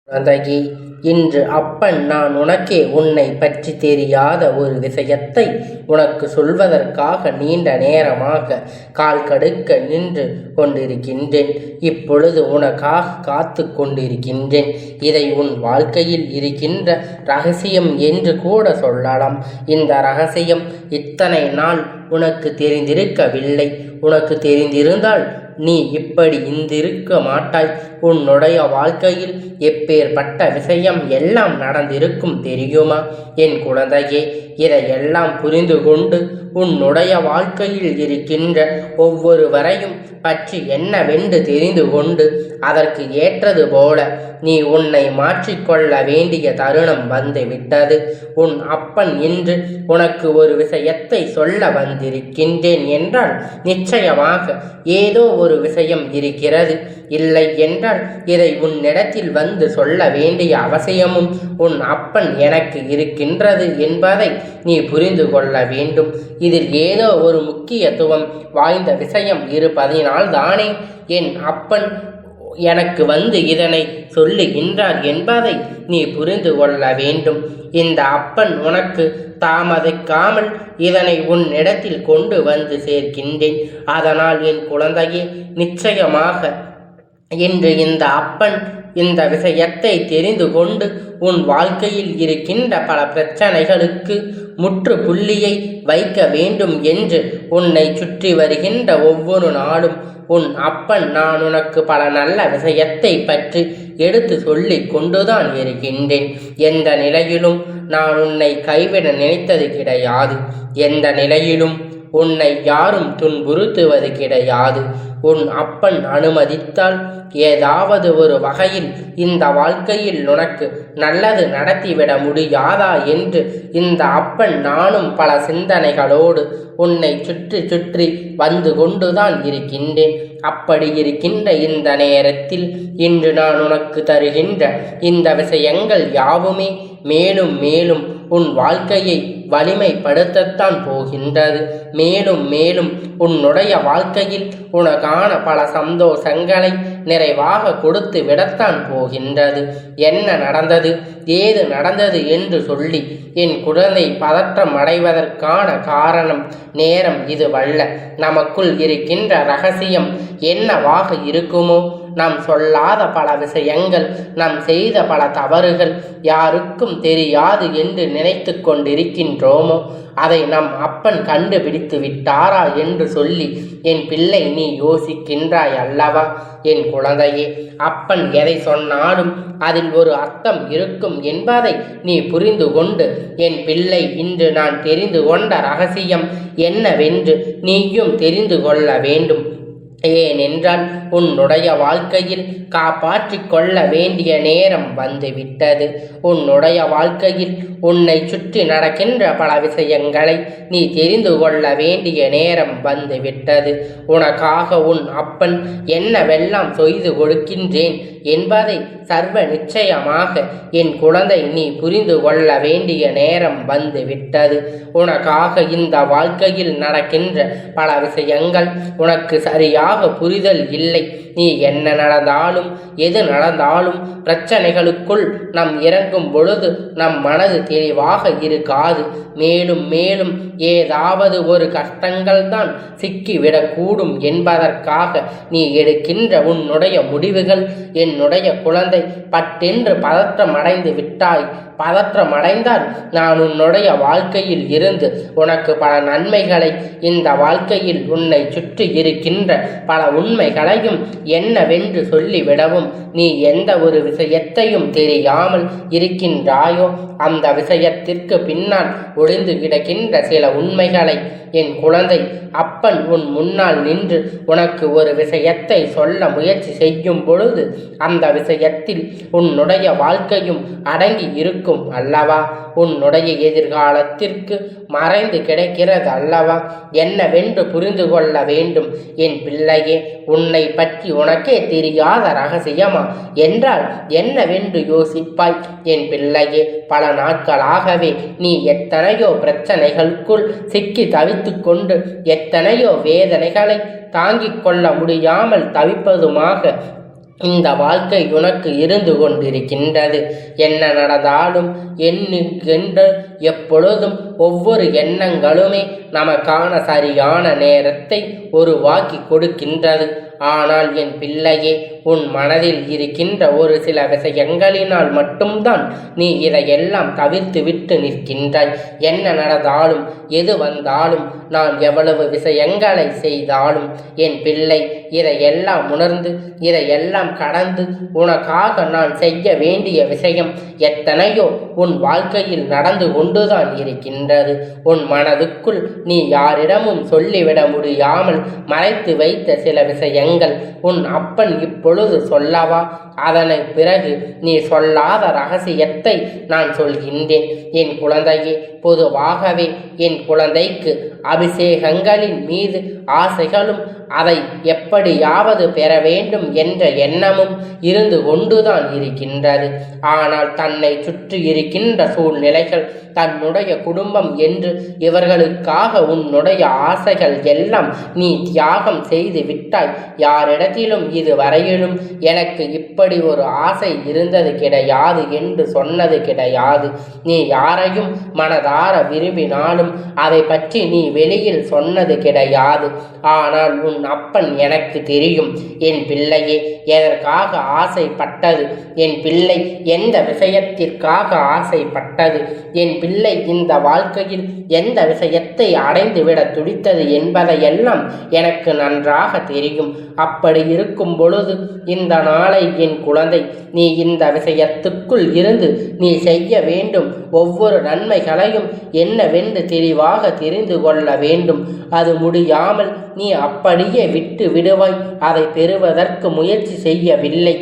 குழந்தையே, இன்று அப்பன் நான் உனக்கே உன்னை பற்றி தெரியாத ஒரு விஷயத்தை உனக்கு சொல்வதற்காக நீண்ட நேரமாக கால் கடுக்க நின்று கொண்டிருக்கின்றேன். இப்பொழுது உனக்காக காத்து கொண்டிருக்கின்றேன். இதை உன் வாழ்க்கையில் இருக்கின்ற ரகசியம் என்று கூட சொல்லலாம். இந்த ரகசியம் இத்தனை நாள் உனக்கு தெரிந்திருக்கவில்லை. உனக்கு தெரிந்திருந்தால் நீ இப்படி இந்திருக்க மாட்டாய். உன்னுடைய வாழ்க்கையில் எப்பேற்பட்ட விஷயம் எல்லாம் நடந்திருக்கும் தெரியுமா என் குழந்தையே? இதையெல்லாம் புரிந்து கொண்டு உன்னுடைய வாழ்க்கையில் இருக்கின்ற ஒவ்வொருவரையும் பற்றி என்னவென்று தெரிந்து கொண்டு அதற்கு ஏற்றது போல நீ உன்னை மாற்றிக்கொள்ள வேண்டிய தருணம் வந்து விட்டது. உன் அப்பன் இன்று உனக்கு ஒரு விஷயத்தை சொல்ல வந்திருக்கின்றேன் என்றால் நிச்சயமாக ஏதோ ஒரு விஷயம் இருக்கிறது. இல்லை என்றால் இதை உன்னிடத்தில் வந்து சொல்ல வேண்டிய அவசியமும் உன் அப்பன் எனக்கு இருக்கின்றது என்பதை நீ புரிந்து கொள்ள வேண்டும். இதில் ஏதோ ஒரு முக்கியத்துவம் வாய்ந்த விஷயம் இருப்பதினால் தானே என் அப்பன் எனக்கு வந்து இதனை சொல்லுகின்றார் என்பதை நீ புரிந்து கொள்ள வேண்டும். இந்த அப்பன் உனக்கு தாமதிக்காமல் இதனை உன்னிடத்தில் கொண்டு வந்து சேர்க்கின்றேன். அதனால் என் குழந்தையே, நிச்சயமாக இன்று இந்த அப்பன் இந்த விஷயத்தை தெரிந்து கொண்டு உன் வாழ்க்கையில் இருக்கின்ற பல பிரச்சனைகளுக்கு முற்றுப்புள்ளியை வைக்க வேண்டும் என்று உன்னை சுற்றி வருகின்ற ஒவ்வொரு நாளும் உன் அப்பன் நான் உனக்கு பல நல்ல விஷயத்தை பற்றி எடுத்து சொல்லி கொண்டுதான் இருக்கின்றேன். எந்த நிலையிலும் நான் உன்னை கைவிட நினைத்தது கிடையாது. எந்த நிலையிலும் உன்னை யாரும் துன்புறுத்துவது கிடையாது. உன் அப்பன் அனுமதித்தால் ஏதாவது ஒரு வகையில் இந்த வாழ்க்கையில் உனக்கு நல்லது நடத்திவிட முடியாதா என்று இந்த அப்பன் நானும் பல சிந்தனைகளோடு உன்னை சுற்றி சுற்றி வந்து கொண்டுதான் இருக்கின்றேன். அப்படி இருக்கின்ற இந்த நேரத்தில் இன்று நான் உனக்கு தருகின்ற இந்த விஷயங்கள் யாவுமே மேலும் மேலும் உன் வாழ்க்கையை வலிமைப்படுத்தத்தான் போகின்றது. மேலும் மேலும் உன்னுடைய வாழ்க்கையில் உனக்கான பல சந்தோஷங்களை நிறைவாக கொடுத்து விடத்தான் போகின்றது. என்ன நடந்தது, ஏது நடந்தது என்று சொல்லி என் குழந்தை பதற்றம் அடைவதற்கான காரணம் நேரம் இதுவல்ல. நமக்குள் இருக்கின்ற ரகசியம் என்னவாக இருக்குமோ, நாம் சொல்லாத பல விஷயங்கள், நாம் செய்த பல தவறுகள் யாருக்கும் தெரியாது என்று நினைத்து கொண்டிருக்கின்றோமோ அதை நம் அப்பன் கண்டுபிடித்து விட்டாரா என்று சொல்லி என் பிள்ளை நீ யோசிக்கின்றாய் அல்லவா என் குழந்தையே? அப்பன் எதை சொன்னாலும் அதில் ஒரு அர்த்தம் இருக்கும் என்பதை நீ புரிந்து கொண்டு என் பிள்ளை, இன்று நான் தெரிந்து கொண்ட ரகசியம் என்னவென்று நீயும் தெரிந்து கொள்ள வேண்டும். ஏனென்றால் உன்னுடைய வாழ்க்கையில் காப்பாற்றிக் கொள்ள வேண்டிய நேரம் வந்துவிட்டது. உன்னுடைய வாழ்க்கையில் உன்னை சுற்றி நடக்கின்ற பல விஷயங்களை நீ தெரிந்து கொள்ள வேண்டிய நேரம் வந்துவிட்டது. உனக்காக உன் அப்பன் என்னவெல்லாம் செய்து கொடுக்கின்றேன் என்பதை சர்வ நிச்சயமாக என் குழந்தை நீ புரிந்து கொள்ள வேண்டிய நேரம் வந்துவிட்டது. உனக்காக இந்த வாழ்க்கையில் நடக்கின்ற பல விஷயங்கள் உனக்கு சரியாக புரிதல் இல்லை. நீ என்ன நடந்தாலும் எது நடந்தாலும் பிரச்சனைகளுக்குள் நாம் இறங்கும் பொழுது நம் மனது தெளிவாக இருக்காது. மேலும் மேலும் ஏதாவது ஒரு கஷ்டங்கள் தான் சிக்கிவிடக்கூடும் என்பதற்காக நீ எடுக்கின்ற உன்னுடைய முடிவுகள் என்னுடைய குழந்தை பட்டென்று பதற்றம் அடைந்து விட்டாய். பதற்றம் அடைந்தால் நான் உன்னுடைய வாழ்க்கையில் இருந்து உனக்கு பல நன்மைகளை, இந்த வாழ்க்கையில் உன்னை சுற்றி இருக்கின்ற பல உண்மைகளையும் என்னவென்று சொல்லிவிடவும் நீ எந்த ஒரு விஷயத்தையும் தெரியாமல் இருக்கின்றாயோ அந்த விஷயத்திற்கு பின்னால் ஒளிந்து கிடக்கின்ற சில உண்மைகளை என் குழந்தை அப்பன் உன் முன்னால் நின்று உனக்கு ஒரு விஷயத்தை சொல்ல முயற்சி செய்யும் பொழுது அந்த விஷயத்தில் உன்னுடைய வாழ்க்கையும் அடங்கி இருக்கும் அல்லவா? உன்னுடைய எதிர்காலத்திற்கு மறைந்து கிடைக்கிறது அல்லவா? என்னவென்று புரிந்து கொள்ள வேண்டும் என் பிள்ளையே. உன்னை பற்றி உனக்கே தெரியாத ரகசியமா என்றால் என்னவென்று யோசிப்பாய் என் பிள்ளையே. பல நாட்களாகவே நீ எத்தனையோ பிரச்சனைகளுக்குள் சிக்கி தவித்து கொண்டு எத்தனையோ வேதனைகளை தாங்கிக் கொள்ள முடியாமல் தவிப்பதுமாக இந்த வாழ்க்கை உனக்கு இருந்து கொண்டிருக்கின்றது. என்ன நடந்தாலும் எண்ணுகின்ற எப்பொழுதும் ஒவ்வொரு எண்ணங்களுமே நமக்கான சரியான நேரத்தை உருவாக்கி கொடுக்கின்றது. ஆனால் என் பிள்ளையே, உன் மனதில் இருக்கின்ற ஒரு சில விஷயங்களினால் மட்டும்தான் நீ இதையெல்லாம் தவிர்த்து விட்டு நிற்கின்றாய். என்ன நடந்தாலும் எது வந்தாலும் நான் எவ்வளவு விஷயங்களை செய்தாலும் என் பிள்ளை இதையெல்லாம் உணர்ந்து இதையெல்லாம் கடந்து உனக்காக நான் செய்ய வேண்டிய விஷயம் எத்தனையோ உன் வாழ்க்கையில் நடந்து கொண்டுதான் இருக்கின்றது. உன் மனதுக்குள் நீ யாரிடமும் சொல்லிவிட முடியாமல் மறைத்து வைத்த சில விஷயங்கள் உன் அப்பன் இப்பொழுது சொல்லவா? அதனை பிறகு நீ சொல்லாத ரகசியத்தை நான் சொல்கின்றேன். என் குழந்தையே, பொதுவாகவே என் குழந்தைக்கு அபிஷேகங்களின் மீது ஆசைகளும் அதை எப்படியாவது பெற வேண்டும் என்ற எண்ணமும் இருந்து கொண்டுதான் இருக்கின்றது. ஆனால் தன்னை சுற்றி இருக்கின்ற சூழ்நிலைகள், தன்னுடைய குடும்பம் என்று இவர்களுக்காக உன்னுடைய ஆசைகள் எல்லாம் நீ தியாகம் செய்து விட்டாய். யாரிடத்திலும் இதுவரையிலும் எனக்கு இப்படி ஒரு ஆசை இருந்தது கிடையாது என்று சொன்னது கிடையாது. நீ யாரையும் மனதார விரும்பினாலும் அதை பற்றி நீ வெளியில் சொன்னது கிடையாது. ஆனால் உன் அப்பன் எனக்கு தெரியும். என் பிள்ளையே எதற்காக ஆசைப்பட்டது, என் பிள்ளை எந்த விஷயத்திற்காக ஆசைப்பட்டது, என் பிள்ளை இந்த வாழ்க்கையில் எந்த விஷயத்தை அடைந்துவிட துடித்தது என்பதையெல்லாம் எனக்கு நன்றாக தெரியும். அப்படி இருக்கும் பொழுது இந்த நாளை என் குழந்தை, நீ இந்த விஷயத்துக்குள் இருந்து நீ செய்ய வேண்டும் ஒவ்வொரு நன்மைகளையும் என்னவென்று தெளிவாக தெரிந்து கொள்ள வேண்டும். அது முடியாமல் நீ அப்படியே விட்டு விடுவாய். அதை பெறுவதற்கு முயற்சி செய்யவில்லை,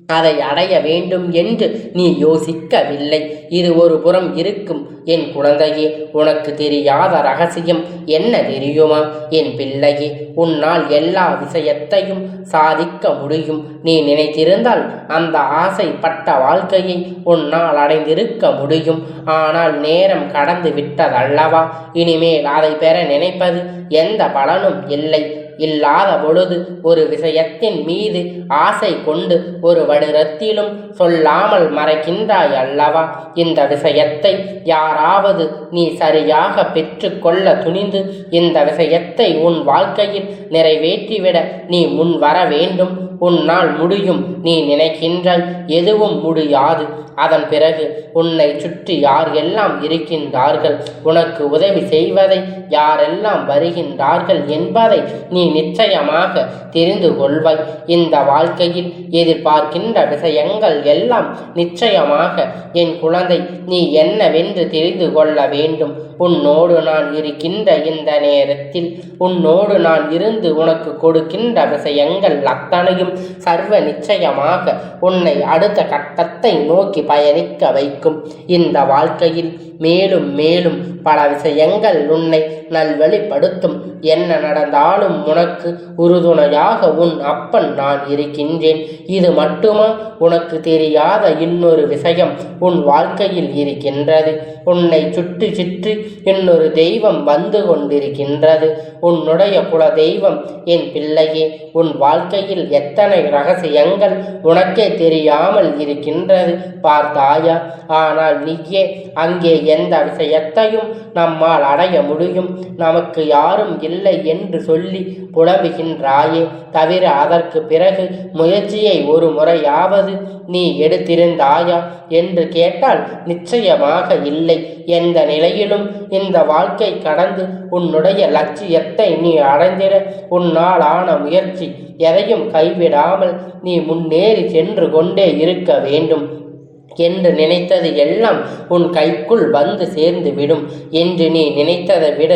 அதை அடைய வேண்டும் என்று நீ யோசிக்கவில்லை. இது ஒரு புறம் இருக்கும். என் குழந்தையே, உனக்கு தெரியாத ரகசியம் என்ன தெரியுமா? என் பிள்ளையே, உன்னால் எல்லா விஷயத்தையும் சாதிக்க முடியும். நீ நினைத்திருந்தால் அந்த ஆசைப்பட்ட வாழ்க்கையை உன்னால் அடைந்திருக்க முடியும். ஆனால் நேரம் கடந்து விட்டதல்லவா? இனிமேல் அதை பெற நினைப்பது எந்த பலனும் இல்லை. இல்லாத பொழுது ஒரு விஷயத்தின் மீது ஆசை கொண்டு ஒரு வருடத்திலும் சொல்லாமல் மறைக்கின்றாய் அல்லவா? இந்த விஷயத்தை யாராவது நீ சரியாக பெற்று கொள்ள துணிந்து இந்த விஷயத்தை உன் வாழ்க்கையில் நிறைவேற்றிவிட நீ முன் வர வேண்டும். உன்னால் முடியும். நீ நினைக்கின்றாய் எதுவும் முடியாது. அதன் பிறகு உன்னை சுற்றி யார் எல்லாம் இருக்கின்றார்கள், உனக்கு உதவி செய்வதை யாரெல்லாம் வருகின்றார்கள் என்பதை நீ நிச்சயமாக தெரிந்து கொள்வாய். இந்த வாழ்க்கையில் எதிர்பார்க்கின்ற விஷயங்கள் எல்லாம் நிச்சயமாக என் குழந்தை நீ என்னவென்று தெரிந்து கொள்ள வேண்டும். உன்னோடு நான் இருக்கின்ற இந்த நேரத்தில் உன்னோடு நான் இருந்து உனக்கு கொடுக்கின்ற விஷயங்கள் அத்தனையும் சர்வ நிச்சயமாக உன்னை அடுத்த கட்டத்தை நோக்கி பயணிக்க வைக்கும். இந்த வாழ்க்கையில் மேலும் மேலும் பல விஷயங்கள் உன்னை நல்வழிப்படுத்தும். என்ன நடந்தாலும் உனக்கு உறுதுணையாக உன் அப்பன் நான் இருக்கின்றேன். இது மட்டுமா உனக்கு தெரியாத இன்னொரு விஷயம் உன் வாழ்க்கையில் இருக்கின்றது. உன்னை சுற்றி சுற்றி இன்னொரு தெய்வம் வந்து கொண்டிருக்கின்றது. உன்னுடைய குல தெய்வம். என் பிள்ளையே, உன் வாழ்க்கையில் எத்தனை ரகசியங்கள் உனக்கே தெரியாமல் இருக்கின்றது பார்த்தாயா? ஆனால் நீயே அங்கே எந்த விஷயத்தையும் நம்மால் அடைய முடியும், நமக்கு யாரும் இல்லை என்று சொல்லி புலம்புகின்றாயே தவிர அதற்கு பிறகு முயற்சியை ஒரு முறையாவது நீ எடுத்திருந்தாயா என்று கேட்டால் நிச்சயமாக இல்லை. எந்த நிலையிலும் இந்த வாழ்க்கை கடந்து உன்னுடைய லட்சியத்தை நீ அடைந்திட உன்னால் ஆன முயற்சி எதையும் கைவிடாமல் நீ முன்னேறி சென்று கொண்டே இருக்க வேண்டும். என்று நினைத்தது எல்லாம் உன் கைக்குள் வந்து சேர்ந்து விடும். என்று நீ நினைத்ததை விட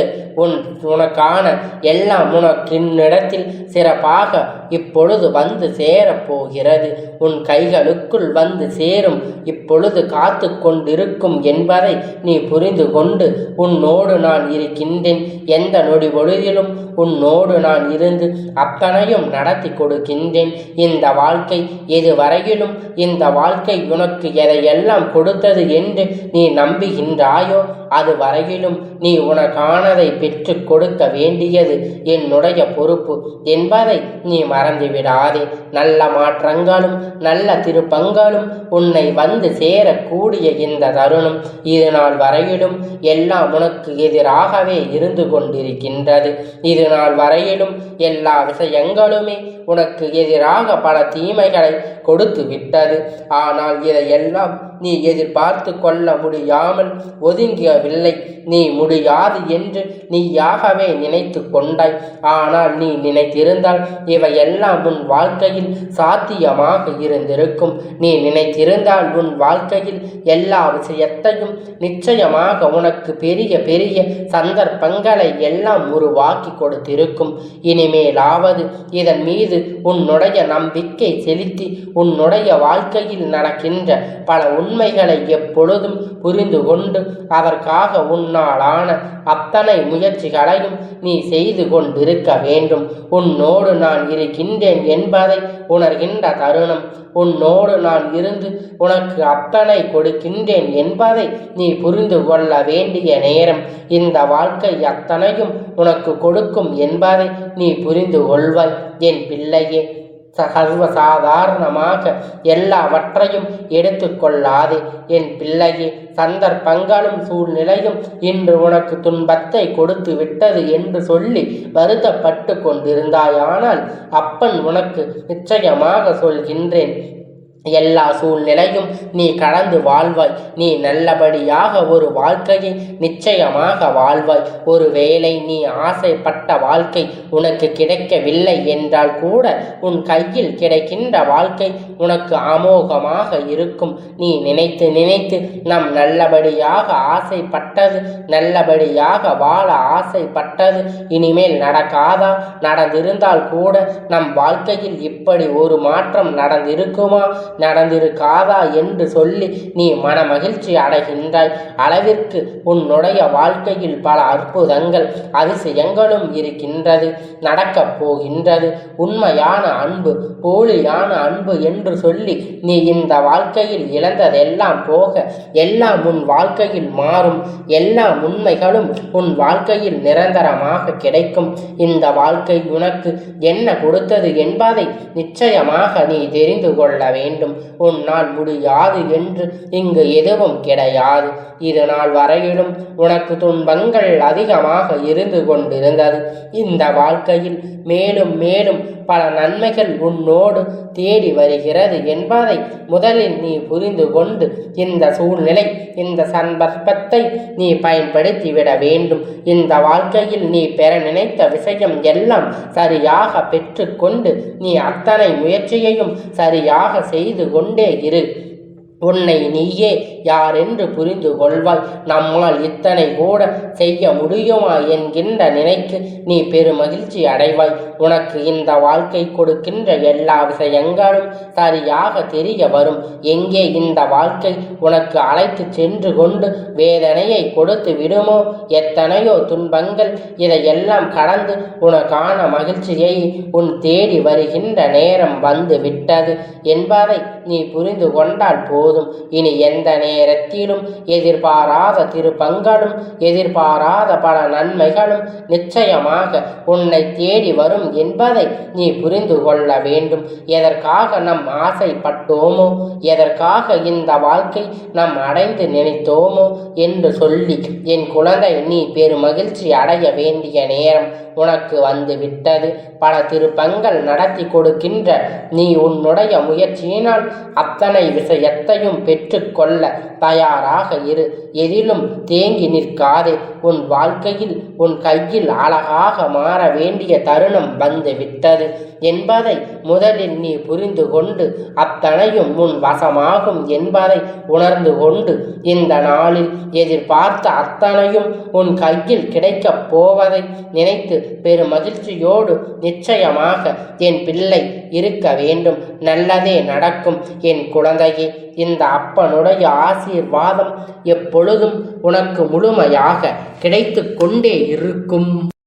உனக்கான எல்லாம் உனக்கின்னிடத்தில் சிறப்பாக இப்பொழுது வந்து சேரப்போகிறது. உன் கைகளுக்குள் வந்து சேரும். இப்பொழுது காத்து கொண்டிருக்கும் என்பதை நீ புரிந்து கொண்டு உன்னோடு நான் இருக்கின்றேன். எந்த நொடி பொழுதிலும் உன்னோடு நான் இருந்து அத்தனையும் நடத்தி கொடுக்கின்றேன். இந்த வாழ்க்கை எதுவரையிலும் இந்த வாழ்க்கை உனக்கு எதையெல்லாம் கொடுத்தது என்று நீ நம்புகின்றாயோ அது வரையிலும் நீ உனக்கானதை பெற்று கொடுக்க வேண்டியது என்னுடைய பொறுப்பு என்பதை நீ மறந்துவிடாதே. நல்ல மாற்றங்களும் நல்ல திருப்பங்களும் உன்னை வந்து சேரக்கூடிய இந்த தருணம் இது நாள் வரையிலும் எல்லாம் உனக்கு எதிராகவே இருந்து கொண்டிருக்கின்றது. இது நாள் வரையிலும் எல்லா விஷயங்களுமே உனக்கு எதிராக பல தீமைகளை கொடுத்து விட்டது. ஆனால் இதையெல்லாம் நீ எதிர்பார்த்து கொள்ள முடியாமல் ஒதுங்கவில்லை. நீ முடியாது என்று நீயாகவே நினைத்து கொண்டாய். ஆனால் நீ நினைத்திருந்தால் இவையெல்லாம் உன் வாழ்க்கையில் சாத்தியமாக இருந்திருக்கும். நீ நினைத்திருந்தால் உன் வாழ்க்கையில் எல்லா விஷயத்தையும் நிச்சயமாக உனக்கு பெரிய பெரிய சந்தர்ப்பங்களை எல்லாம் உருவாக்கி கொடுத்திருக்கும். இனிமேலாவது இதன் மீது உன்னுடைய நம்பிக்கை செலுத்தி உன்னுடைய வாழ்க்கையில் நடக்கின்ற பல உண்மைகளை எப்பொழுதும் புரிந்து கொண்டு அதற்காக உன்னாலான அத்தனை முயற்சிகளையும் நீ செய்து கொண்டிருக்க வேண்டும். உன்னோடு நான் இருக்கின்றேன் என்பதை உணர்கின்ற தருணம், உன்னோடு நான் இருந்து உனக்கு அத்தனை கொடுக்கின்றேன் என்பதை நீ புரிந்து கொள்ள வேண்டிய நேரம். இந்த வாழ்க்கை அத்தனையும் உனக்கு கொடுக்கும் என்பதை நீ புரிந்து கொள்வாய் என் பிள்ளையே. சர்வசாதாரணமாக எல்லாவற்றையும் எடுத்துக்கொள்ளாதே என் பிள்ளையே. சந்தர்ப்பங்களும் சூழ்நிலையும் இன்று உனக்கு துன்பத்தை கொடுத்து விட்டது என்று சொல்லி வருத்தப்பட்டு கொண்டிருந்தாயானால் அப்பன் உனக்கு நிச்சயமாக சொல்கின்றேன், எல்லா சூழ்நிலையும் நீ கடந்து வாழ்வாய். நீ நல்லபடியாக ஒரு வாழ்க்கையை நிச்சயமாக வாழ்வாய். ஒருவேளை நீ ஆசைப்பட்ட வாழ்க்கை உனக்கு கிடைக்கவில்லை என்றால் கூட உன் கையில் கிடைக்கின்ற வாழ்க்கை உனக்கு அமோகமாக இருக்கும். நீ நினைத்து நினைத்து நம் நல்லபடியாக ஆசைப்பட்டது, நல்லபடியாக வாழ ஆசைப்பட்டது இனிமேல் நடக்காதா? நடந்திருந்தால் கூட நம் வாழ்க்கையில் இப்படி ஒரு மாற்றம் நடந்திருக்குமா, நடந்திருக்காதா என்று சொல்லி நீ மன மகிழ்ச்சி அடைகின்றாய். அளவிற்கு உன்னுடைய வாழ்க்கையில் பல அற்புதங்கள் அதிசயங்களும் இருக்கின்றது, நடக்கப் போகின்றது. உண்மையான அன்பு, போலியான அன்பு என்று சொல்லி நீ இந்த வாழ்க்கையில் இழந்ததெல்லாம் போக எல்லாம் உன் வாழ்க்கையில் மாறும். எல்லா உண்மைகளும் உன் வாழ்க்கையில் நிரந்தரமாக கிடைக்கும். இந்த வாழ்க்கை உனக்கு என்ன கொடுத்தது என்பதை நிச்சயமாக நீ தெரிந்து கொள்ள வேண்டும். உன்னால் முடியாது என்று இங்கு எதுவும் கிடையாது. இது நாள் வரையிலும் உனக்கு துன்பங்கள் அதிகமாக இருந்து கொண்டிருந்தது. இந்த வாழ்க்கையில் மேலும் மேலும் பல நன்மைகள் உன்னோடு தேடி வருகிறது என்பதை முதலில் நீ புரிந்து கொண்டு இந்த சூழ்நிலை, இந்த சந்தர்ப்பத்தை நீ பயன்படுத்திவிட வேண்டும். இந்த வாழ்க்கையில் நீ பெற நினைத்த விஷயம் எல்லாம் சரியாக பெற்று கொண்டு நீ அத்தனை முயற்சியையும் சரியாக செய்து கொண்டே இரு. உன்னை நீயே யார் என்று புரிந்து கொள்வாய். நம்மால் இத்தனை கூட செய்ய முடியுமா என்கின்ற நினைக்கு நீ பெருமகிழ்ச்சி அடைவாய். உனக்கு இந்த வாழ்க்கை கொடுக்கின்ற எல்லா விஷயங்களும் சரியாக தெரிய வரும். எங்கே இந்த வாழ்க்கை உனக்கு அழைத்து சென்று கொண்டு வேதனையை கொடுத்து விடுமோ, எத்தனையோ துன்பங்கள், இதையெல்லாம் கடந்து உனக்கான மகிழ்ச்சியை உன் தேடி வருகின்ற நேரம் வந்து விட்டது என்பதை நீ புரிந்து கொண்டால் போதும். இனி எந்த நேரத்திலும் எதிர்பாராத திருப்பங்களும் எதிர்பாராத பல நன்மைகளும் நிச்சயமாக உன்னை தேடி வரும் என்பதை நீ புரிந்து கொள்ள வேண்டும். எதற்காக நம் ஆசைப்பட்டோமோ, எதற்காக இந்த வாழ்க்கை நாம் அடைந்து நினைத்தோமோ என்று சொல்லி என் குழந்தை நீ பெருமகிழ்ச்சி அடைய வேண்டிய நேரம் உனக்கு வந்து விட்டது. பல திருப்பங்கள் நடத்தி கொடுக்கின்ற நீ உன்னுடைய முயற்சியினால் அத்தனை விஷயத்தையும் பெற்றுக்கொள்ள தயாராக இரு. எதிலும் தேங்கி நிற்காதே. உன் வாழ்க்கையில் உன் கையில் அழகாக மாற வேண்டிய தருணம் வந்து விட்டது என்பதை முதலில் நீ புரிந்து கொண்டு அத்தனையும் உன் வசமாகும் என்பதை உணர்ந்து கொண்டு இந்த நாளில் எதிர்பார்த்த அத்தனையும் உன் கையில் கிடைக்கப் போவதை நினைத்து பெருமகிழ்ச்சியோடு நிச்சயமாக என் பிள்ளை இருக்க வேண்டும். நல்லதே நடக்கும் என் குழந்தையே. இந்த அப்பனுடைய ஆசீர்வாதம் எப்பொழுதும் உனக்கு முழுமையாக கிடைத்து கொண்டே இருக்கும்.